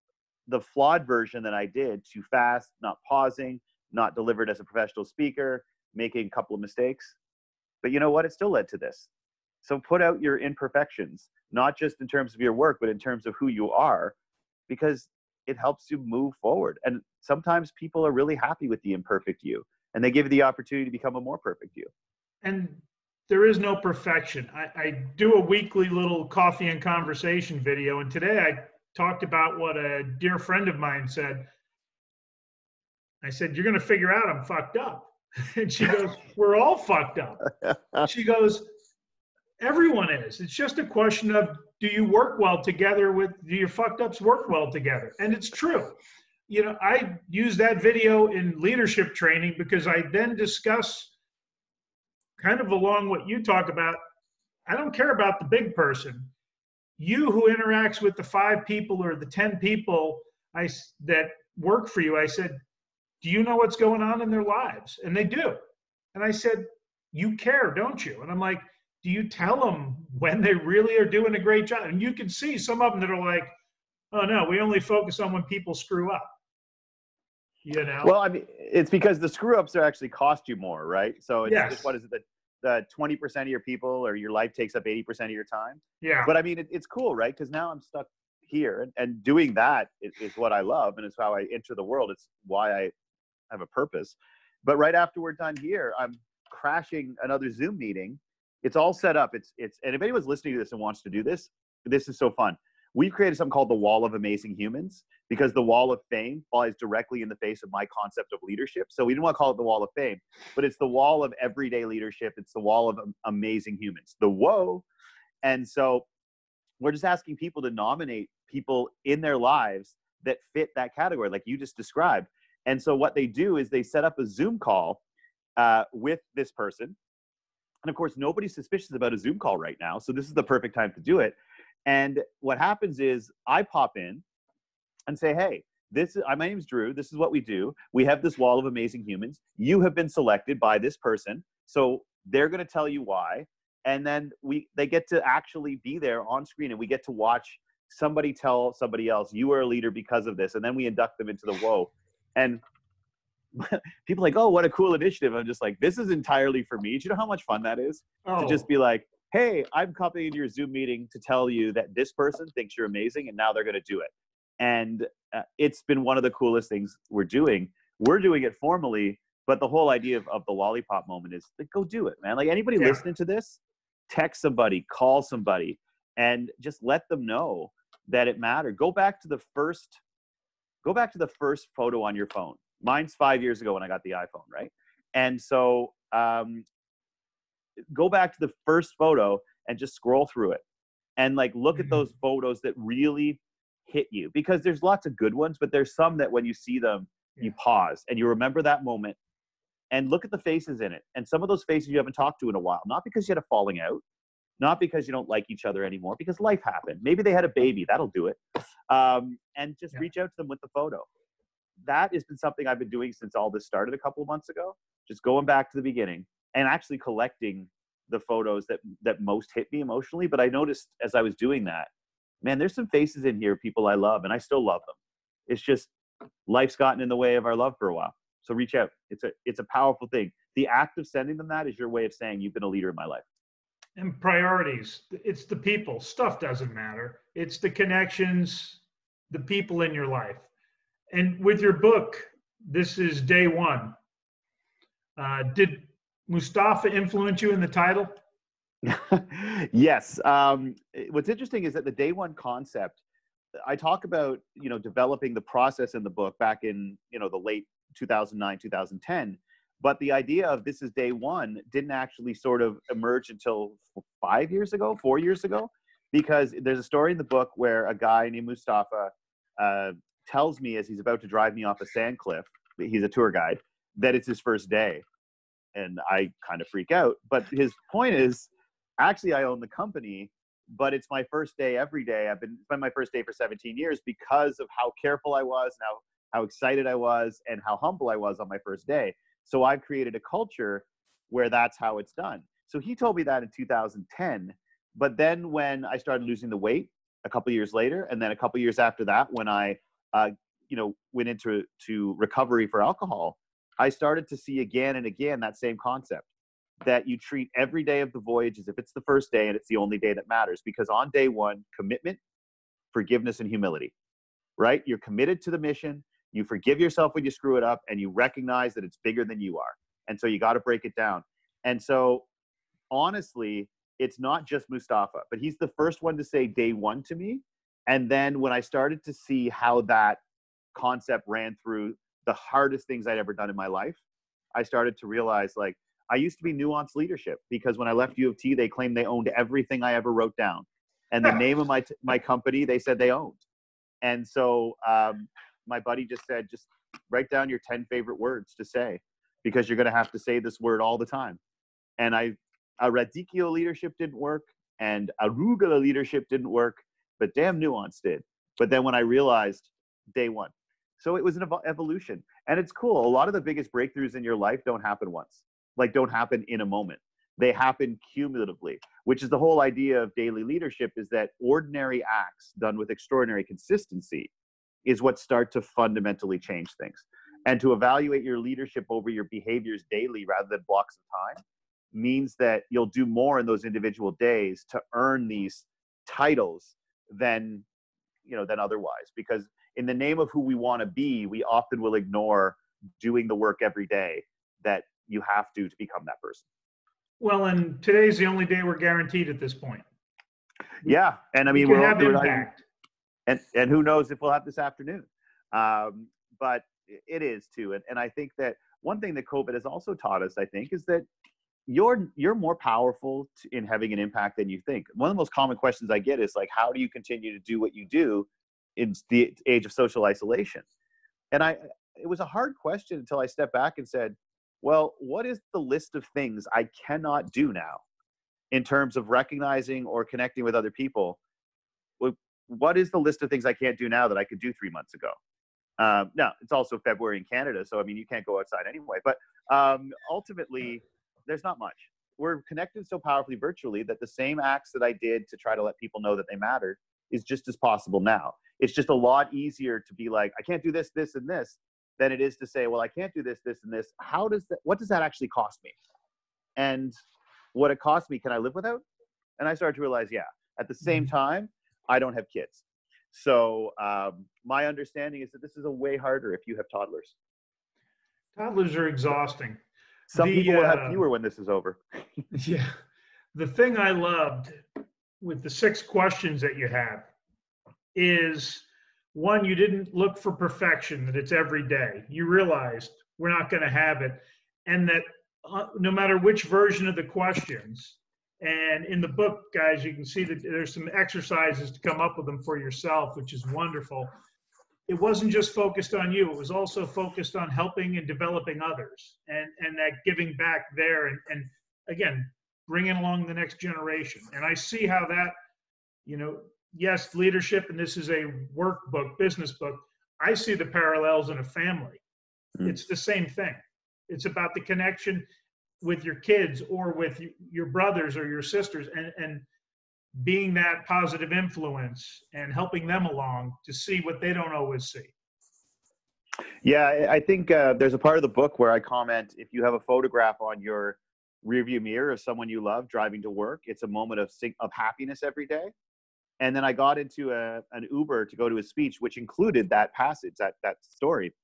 the flawed version that I did, too fast, not pausing, not delivered as a professional speaker, making a couple of mistakes. But you know what? It still led to this. So put out your imperfections, not just in terms of your work, but in terms of who you are, because it helps you move forward. And sometimes people are really happy with the imperfect you, and they give you the opportunity to become a more perfect you. And there is no perfection. I do a weekly little coffee and conversation video, and today I talked about what a dear friend of mine said. I said, you're going to figure out I'm fucked up. And she goes, we're all fucked up. She goes, everyone is. It's just a question of, do you work well together do your fucked ups work well together? And it's true. I use that video in leadership training because I then discuss kind of along what you talk about. I don't care about the big person. You who interacts with the 5 people or the 10 people that work for you, I said, do you know what's going on in their lives? And they do. And I said, you care, don't you? And I'm like, do you tell them when they really are doing a great job? And you can see some of them that are like, oh no, we only focus on when people screw up. Well, I mean, it's because the screw ups are actually cost you more, right? So it's yes. Just, what is it, the 20% of your people or your life takes up 80% of your time? Yeah. But I mean, it's cool, right? Because now I'm stuck here, and doing that is what I love, and it's how I enter the world. It's why I have a purpose. But right after we're done here, I'm crashing another Zoom meeting. It's all set up. And if anyone's listening to this and wants to do this, this is so fun. We've created something called the Wall of Amazing Humans, because the Wall of Fame flies directly in the face of my concept of leadership. So we didn't want to call it the Wall of Fame, but it's the Wall of everyday leadership. It's the Wall of amazing humans, the whoa. And so we're just asking people to nominate people in their lives that fit that category, like you just described. And so what they do is they set up a Zoom call with this person. And of course, nobody's suspicious about a Zoom call right now. So this is the perfect time to do it. And what happens is I pop in and say, hey, my name's Drew. This is what we do. We have this wall of amazing humans. You have been selected by this person. So they're going to tell you why. And then they get to actually be there on screen, and we get to watch somebody tell somebody else, you are a leader because of this. And then we induct them into the whoa. And people are like, oh, what a cool initiative. I'm just like, this is entirely for me. Do you know how much fun that is? Oh. To just be like, hey, I'm coming into your Zoom meeting to tell you that this person thinks you're amazing, and now they're going to do it. And it's been one of the coolest things we're doing. We're doing it formally, but the whole idea of the lollipop moment is like, go do it, man. Like anybody listening to this, text somebody, call somebody, and just let them know that it mattered. Go back to the first photo on your phone. Mine's 5 years ago when I got the iPhone, right? And so go back to the first photo and just scroll through it and like look at those photos that really hit you, because there's lots of good ones, but there's some that when you see them, you pause and you remember that moment and look at the faces in it. And some of those faces you haven't talked to in a while, not because you had a falling out, not because you don't like each other anymore, because life happened. Maybe they had a baby, that'll do it. And just reach out to them with the photo. That has been something I've been doing since all this started a couple of months ago, just going back to the beginning and actually collecting the photos that most hit me emotionally. But I noticed as I was doing that, man, there's some faces in here, people I love, and I still love them. It's just life's gotten in the way of our love for a while. So reach out. It's a powerful thing. The act of sending them that is your way of saying you've been a leader in my life. And priorities. It's the people. Stuff doesn't matter. It's the connections, the people in your life. And with your book, this is day one. Did Mustafa influence you in the title? Yes. What's interesting is that the day one concept, I talk about, developing the process in the book back in, the late 2009, 2010. But the idea of this is day one didn't actually sort of emerge until 4 years ago, because there's a story in the book where a guy named Mustafa tells me as he's about to drive me off a sand cliff, he's a tour guide, that it's his first day. And I kind of freak out. But his point is, actually, I own the company, but it's my first day every day. It's been my first day for 17 years because of how careful I was and how excited I was and how humble I was on my first day. So I've created a culture where that's how it's done. So he told me that in 2010. But then when I started losing the weight a couple of years later, and then a couple of years after that, when I went into recovery for alcohol, I started to see again and again that same concept, that you treat every day of the voyage as if it's the first day and it's the only day that matters. Because on day one, commitment, forgiveness, and humility, right? You're committed to the mission. You forgive yourself when you screw it up, and you recognize that it's bigger than you are. And so you got to break it down. And so honestly, it's not just Mustafa, but he's the first one to say day one to me. And then when I started to see how that concept ran through the hardest things I'd ever done in my life, I started to realize, like, I used to be nuanced leadership, because when I left U of T, they claimed they owned everything I ever wrote down. And the name of my company, they said they owned. And so my buddy just said, just write down your 10 favorite words to say, because you're going to have to say this word all the time. And radicchio leadership didn't work, and arugula leadership didn't work, but damn nuance did. But then when I realized, day one. So it was an evolution. And it's cool. A lot of the biggest breakthroughs in your life don't happen once, don't happen in a moment. They happen cumulatively, which is the whole idea of daily leadership, is that ordinary acts done with extraordinary consistency is what start to fundamentally change things. And to evaluate your leadership over your behaviors daily rather than blocks of time means that you'll do more in those individual days to earn these titles than otherwise. Because in the name of who we want to be, we often will ignore doing the work every day that you have to become that person. Well, and today's the only day we're guaranteed at this point. Yeah. And I mean, we're have impact. And who knows if we'll have this afternoon. But it is too. And I think that one thing that COVID has also taught us, I think, is that you're more powerful in having an impact than you think. One of the most common questions I get is like, how do you continue to do what you do in the age of social isolation? And it was a hard question until I stepped back and said, well, what is the list of things I cannot do now in terms of recognizing or connecting with other people? What is the list of things I can't do now that I could do 3 months ago? Now, it's also February in Canada, so I mean, you can't go outside anyway. But ultimately, there's not much. We're connected so powerfully virtually that the same acts that I did to try to let people know that they matter is just as possible now. It's just a lot easier to be like, I can't do this, this, and this, than it is to say, well, I can't do this, this, and this. What does that actually cost me? And what it costs me, can I live without? And I started to realize, yeah. At the same time, I don't have kids. So my understanding is that this is a way harder if you have toddlers. Toddlers are exhausting. Some people will have fewer when this is over. Yeah. The thing I loved with the 6 questions that you had is, one, you didn't look for perfection, that it's every day. You realized we're not going to have it. And that no matter which version of the questions, and in the book, guys, you can see that there's some exercises to come up with them for yourself, which is wonderful. It wasn't just focused on you. It was also focused on helping and developing others, and that giving back there, and again, bringing along the next generation. And I see how that, yes, leadership, and this is a workbook, business book. I see the parallels in a family. It's the same thing. It's about the connection with your kids or with your brothers or your sisters, and being that positive influence and helping them along to see what they don't always see. Yeah, I think there's a part of the book where I comment, if you have a photograph on your rearview mirror of someone you love driving to work, it's a moment of happiness every day. And then I got into an Uber to go to a speech, which included that passage, that story.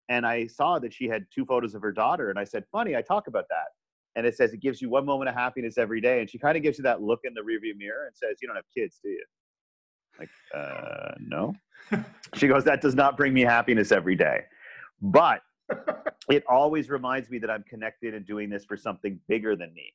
And I saw that she had 2 photos of her daughter. And I said, funny, I talk about that. And it says, it gives you one moment of happiness every day. And she kind of gives you that look in the rearview mirror and says, you don't have kids, do you? Like, no. She goes, that does not bring me happiness every day. But it always reminds me that I'm connected and doing this for something bigger than me.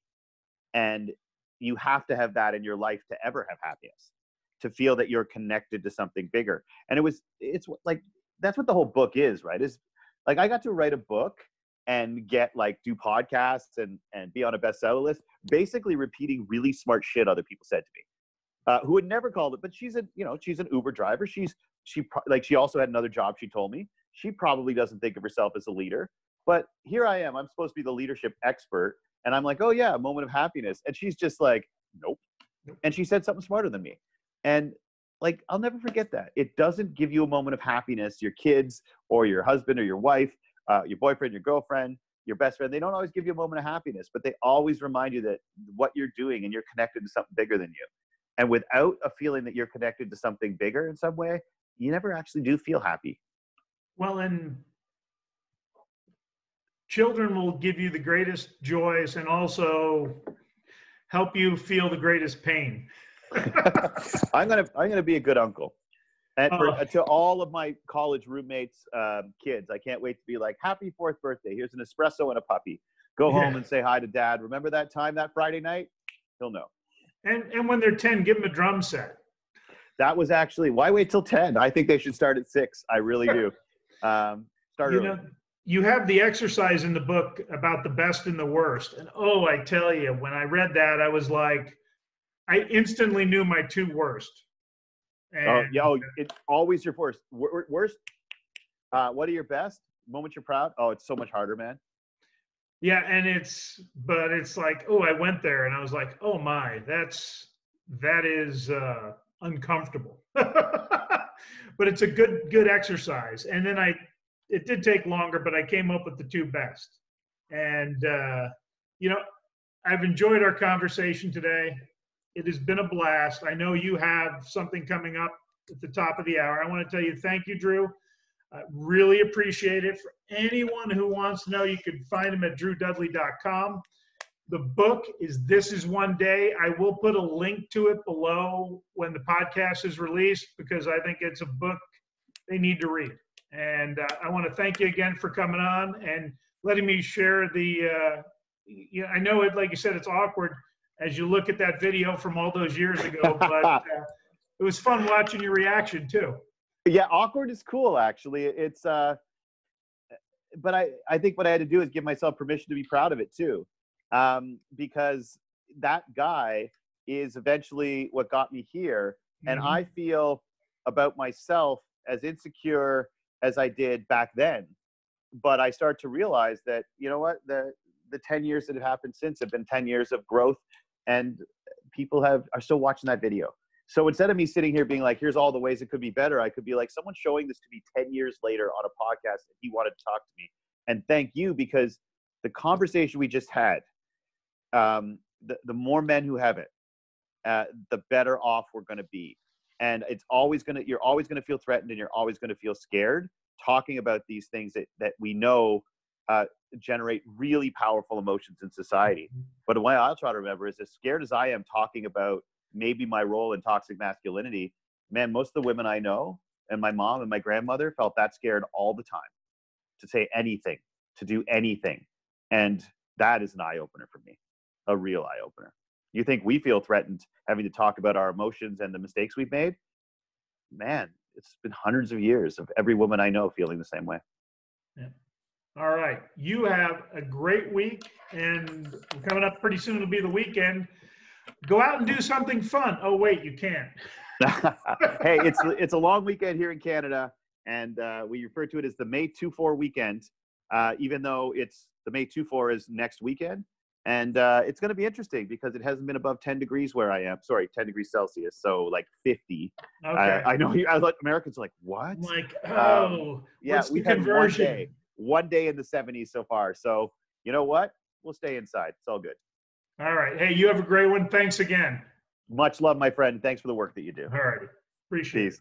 And you have to have that in your life to ever have happiness, to feel that you're connected to something bigger. And it's like, that's what the whole book is, right? Is like, I got to write a book and do podcasts and be on a bestseller list, basically repeating really smart shit other people said to me, who had never called it, but she's an Uber driver. She also had another job. She told me she probably doesn't think of herself as a leader, but here I am. I'm supposed to be the leadership expert. And I'm like, oh yeah, a moment of happiness. And she's just like, nope. And she said something smarter than me. And like, I'll never forget that. It doesn't give you a moment of happiness. Your kids or your husband or your wife, your boyfriend, your girlfriend, your best friend, they don't always give you a moment of happiness, but they always remind you that what you're doing and you're connected to something bigger than you. And without a feeling that you're connected to something bigger in some way, you never actually do feel happy. Well, and children will give you the greatest joys and also help you feel the greatest pain. I'm gonna be a good uncle. And to all of my college roommates' kids, I can't wait to be like, happy 4th birthday. Here's an espresso and a puppy. Go home and say hi to dad. Remember that time, that Friday night? He'll know. And when they're 10, give them a drum set. That was actually, why wait till 10? I think they should start at 6. I really do. Start early. You have the exercise in the book about the best and the worst. And oh, I tell you, when I read that, I was like, I instantly knew my 2 worst. And, it's always your worst. Worst. What are your best moments you're proud? Oh, it's so much harder, man. Yeah, and it's like, oh, I went there and I was like, oh my, that is uncomfortable. But it's a good exercise. And then it did take longer, but I came up with the 2 best. And I've enjoyed our conversation today. It has been a blast. I know you have something coming up at the top of the hour. I want to tell you, thank you, Drew. I really appreciate it. For anyone who wants to know, you can find him at drewdudley.com. The book is This Is One Day. I will put a link to it below when the podcast is released, because I think it's a book they need to read. And I want to thank you again for coming on and letting me share I know it, like you said, it's awkward as you look at that video from all those years ago, but it was fun watching your reaction too. Yeah, awkward is cool, actually. It's, but I think what I had to do is give myself permission to be proud of it too, because that guy is eventually what got me here, and I feel about myself as insecure as I did back then. But I start to realize that, you know what, the 10 years that have happened since have been 10 years of growth, and people are still watching that video. So instead of me sitting here being like, here's all the ways it could be better, I could be like, someone showing this to me 10 years later on a podcast, and he wanted to talk to me. And thank you, because the conversation we just had, the more men who have it, the better off we're going to be. And you're always going to feel threatened, and you're always going to feel scared talking about these things that we know generate really powerful emotions in society. But the way I'll try to remember is, as scared as I am talking about maybe my role in toxic masculinity, man, most of the women I know, and my mom and my grandmother, felt that scared all the time to say anything, to do anything. And that is an eye-opener for me, a real eye-opener. You think we feel threatened having to talk about our emotions and the mistakes we've made? Man, it's been hundreds of years of every woman I know feeling the same way. Yeah. All right. You have a great week, and coming up pretty soon will be the weekend. Go out and do something fun. Oh, wait, you can't. Hey, it's a long weekend here in Canada, and we refer to it as the May 2-4 weekend, even though the May 2-4 is next weekend. And it's going to be interesting because it hasn't been above 10 degrees where I am. Sorry, 10 degrees Celsius, so like 50. Okay. I know I was like, Americans are like, what? I'm like, yeah, what's the we've had conversion? one day in the 70s so far. So you know what? We'll stay inside. It's all good. All right. Hey, you have a great one. Thanks again. Much love, my friend. Thanks for the work that you do. All right. Appreciate it. Peace.